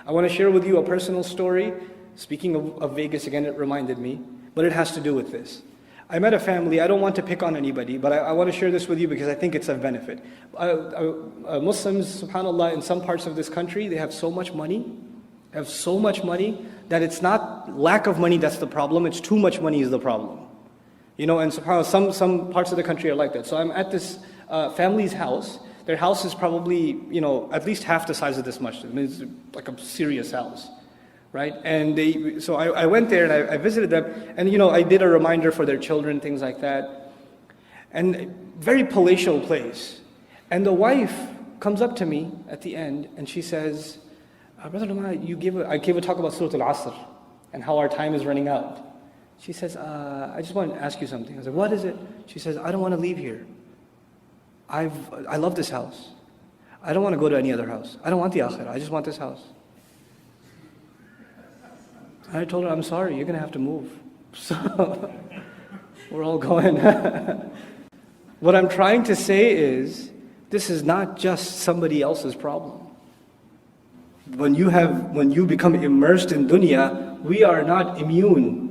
I want to share with you a personal story. Speaking of Vegas again, it reminded me, but it has to do with this. I met a family, I don't want to pick on anybody, but I want to share this with you because I think it's of benefit. Muslims, subhanAllah, in some parts of this country, they have so much money, that it's not lack of money that's the problem, it's too much money is the problem. And subhanAllah, some parts of the country are like that. So I'm at this family's house. Their house is probably, at least half the size of this masjid. I mean, it's like a serious house, right? And so I went there and I visited them, and I did a reminder for their children, things like that. And very palatial place. And the wife comes up to me at the end and she says, Brother Dunya, I gave a talk about Surah Al-Asr and how our time is running out. She says, I just want to ask you something. I was like, what is it? She says, I don't want to leave here. I love this house. I don't want to go to any other house. I don't want the akhirah. I just want this house. And I told her, I'm sorry, you're going to have to move. So we're all going. What I'm trying to say is, this is not just somebody else's problem. When you become immersed in dunya, we are not immune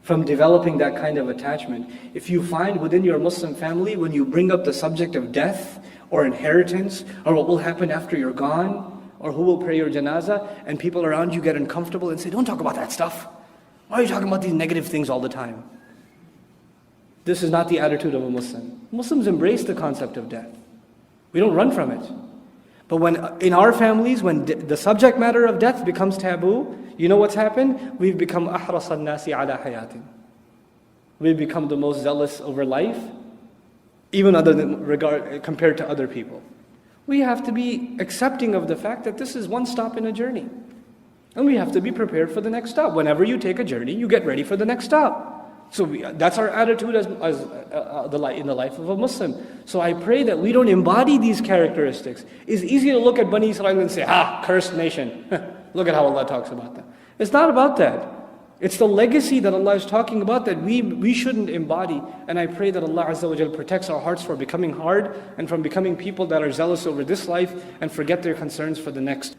from developing that kind of attachment. If you find within your Muslim family, when you bring up the subject of death or inheritance or what will happen after you're gone or who will pray your janazah, and people around you get uncomfortable and say, don't talk about that stuff. Why are you talking about these negative things all the time? This is not the attitude of a Muslim. Muslims embrace the concept of death. We don't run from it. But when in our families, when the subject matter of death becomes taboo, you know what's happened? We've become أحرص الناس على حياة. We've become the most zealous over life, even compared to other people. We have to be accepting of the fact that this is one stop in a journey. And we have to be prepared for the next stop. Whenever you take a journey, you get ready for the next stop. So that's our attitude in the life of a Muslim. So I pray that we don't embody these characteristics. It's easy to look at Bani Israel and say, cursed nation. Look at how Allah talks about them. It's not about that. It's the legacy that Allah is talking about that we shouldn't embody. And I pray that Allah Azza wa Jal protects our hearts from becoming hard and from becoming people that are zealous over this life and forget their concerns for the next.